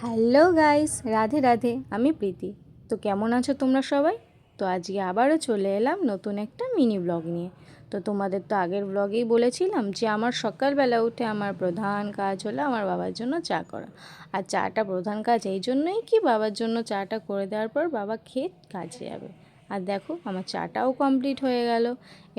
Hello guys, Radhe Radhe. আমি প্রীতি। তো কেমন আছো তোমরা সবাই? তো আজকে আবারও চলে এলাম নতুন একটা মিনি ব্লগ নিয়ে। তো তোমাদের তো আগের ব্লগেই বলেছিলাম যে আমার সকালবেলা উঠে আমার প্রধান কাজ হলো আমার বাবার জন্য চা করা। আর চাটা প্রধান কাজ এই জন্যই কি বাবার জন্য চাটা করে দেওয়ার পর বাবা খেয়ে কাজে যাবে। আর দেখো আমার চাটাও কমপ্লিট হয়ে গেল।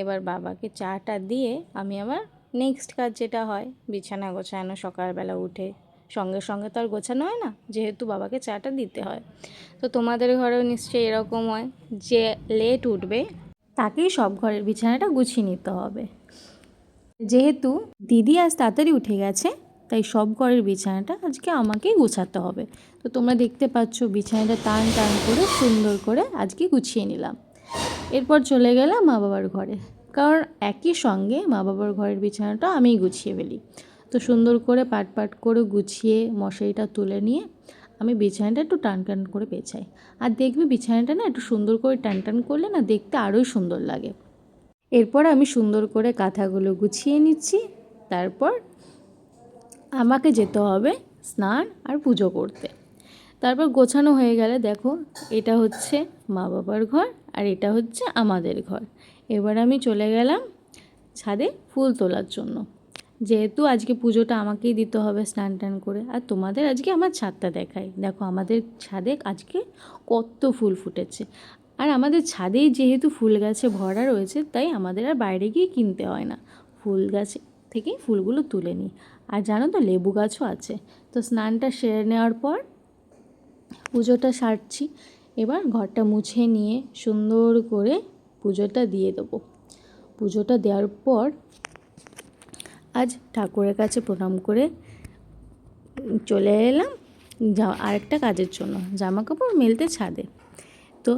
এবার বাবাকে চাটা দিয়ে আমি আমার নেক্সট কাজ যেটা হয় বিছানা গোছানো, সকালবেলা উঠে সঙ্গে সঙ্গে তো আর গোছানো হয় না, যেহেতু বাবাকে চাটা দিতে হয়। তো তোমাদের ঘরেও নিশ্চয়ই এরকম হয় যে লেট উঠবে তাকেই সব ঘরের বিছানাটা গুছিয়ে নিতে হবে। যেহেতু দিদি আজ তাড়াতাড়ি উঠে গেছে তাই সব ঘরের বিছানাটা আজকে আমাকেই গুছাতে হবে। তো তোমরা দেখতে পাচ্ছ বিছানাটা টান টান করে সুন্দর করে আজকে গুছিয়ে নিলাম। এরপর চলে গেলাম মা বাবার ঘরে, কারণ একই সঙ্গে মা বাবার ঘরের বিছানাটা আমিই গুছিয়ে ফেলি। তো সুন্দর করে পাট পাট করে গুছিয়ে মশারিটা তুলে নিয়ে আমি বিছানাটা একটু টান টান করে পেঁচাই। আর দেখবি বিছানাটা না একটু সুন্দর করে টান টান করলে না দেখতে আরোই সুন্দর লাগে। এরপর আমি সুন্দর করে কাঁথাগুলো গুছিয়ে নিচ্ছি। তারপর আমাকে যেতে হবে স্নান আর পুজো করতে। তারপর গোছানো হয়ে গেলে দেখো এটা হচ্ছে মা বাবার ঘর আর এটা হচ্ছে আমাদের ঘর। এবার আমি চলে গেলাম ছাদে ফুল তোলার জন্য, যেহেতু আজকে পুজোটা আমাকেই দিতে হবে স্নান টান করে। আর তোমাদের আজকে আমার ছাদটা দেখাই, দেখো আমাদের ছাদে আজকে কত ফুল ফুটেছে। আর আমাদের ছাদেই যেহেতু ফুল গাছে ভরা রয়েছে তাই আমাদের আর বাইরে গিয়ে কিনতে হয় না, ফুল গাছে থেকেই ফুলগুলো তুলে নিই। আর জানো তো লেবু গাছও আছে। তো স্নানটা সেরে নেওয়ার পর পুজোটা সারছি। এবার ঘরটা মুছে নিয়ে সুন্দর করে পুজোটা দিয়ে দেবো। পুজোটা দেওয়ার পর আজ ঠাকুরের কাছে প্রণাম করে চলে এলাম আরেকটা কাজের জন্য, জামা কাপড় মেলতে ছাদে। তো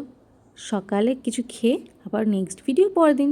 সকালে কিছু খেয়ে আবার নেক্সট ভিডিও পরের দিন।